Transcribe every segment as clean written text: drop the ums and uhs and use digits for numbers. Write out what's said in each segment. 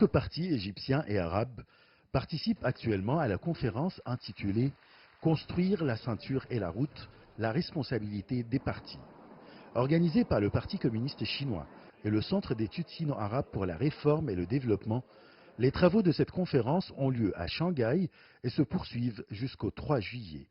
Les partis égyptiens et arabes participent actuellement à la conférence intitulée Construire la ceinture et la route, la responsabilité des partis. Organisée par le Parti communiste chinois et le Centre d'études sino-arabes pour la réforme et le développement, les travaux de cette conférence ont lieu à Shanghai et se poursuivent jusqu'au 3 juillet.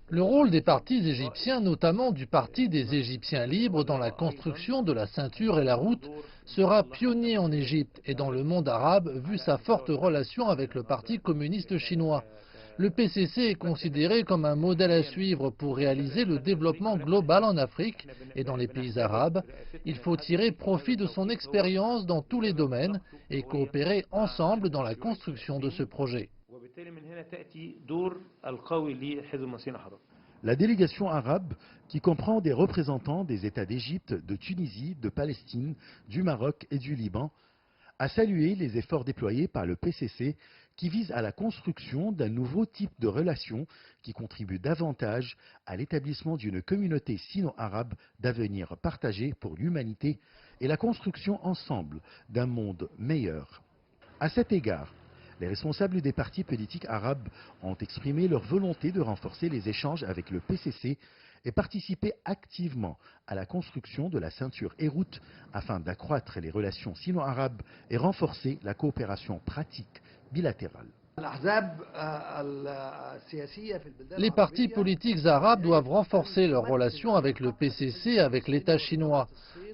Le rôle des partis égyptiens, notamment du Parti des Égyptiens libres dans la construction de la ceinture et la route, sera pionnier en Égypte et dans le monde arabe vu sa forte relation avec le Parti communiste chinois. Le PCC est considéré comme un modèle à suivre pour réaliser le développement global en Afrique et dans les pays arabes. Il faut tirer profit de son expérience dans tous les domaines et coopérer ensemble dans la construction de ce projet. La délégation arabe, qui comprend des représentants des États d'Égypte, de Tunisie, de Palestine, du Maroc et du Liban, a salué les efforts déployés par le PCC qui visent à la construction d'un nouveau type de relation qui contribue davantage à l'établissement d'une communauté sino-arabe d'avenir partagé pour l'humanité et la construction ensemble d'un monde meilleur. À cet égard, les responsables des partis politiques arabes ont exprimé leur volonté de renforcer les échanges avec le PCC et participer activement à la construction de la ceinture et route afin d'accroître les relations sino-arabes et renforcer la coopération pratique bilatérale. Les partis politiques arabes doivent renforcer leurs relations avec le PCC et avec l'État chinois.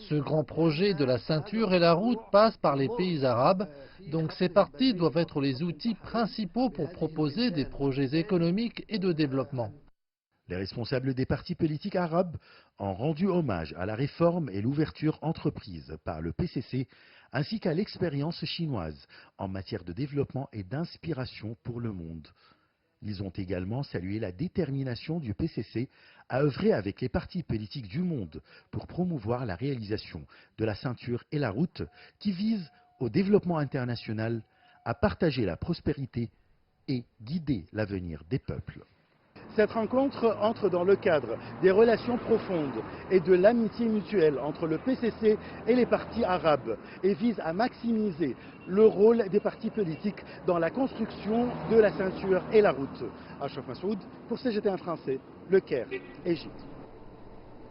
Ce grand projet de la ceinture et la route passe par les pays arabes, donc ces partis doivent être les outils principaux pour proposer des projets économiques et de développement. Les responsables des partis politiques arabes ont rendu hommage à la réforme et l'ouverture entreprise par le PCC ainsi qu'à l'expérience chinoise en matière de développement et d'inspiration pour le monde. Ils ont également salué la détermination du PCC à œuvrer avec les partis politiques du monde pour promouvoir la réalisation de la ceinture et la route qui vise au développement international, à partager la prospérité et guider l'avenir des peuples. Cette rencontre entre dans le cadre des relations profondes et de l'amitié mutuelle entre le PCC et les partis arabes et vise à maximiser le rôle des partis politiques dans la construction de la ceinture et la route. Achraf Massoud pour CGT1 français, Le Caire, Égypte.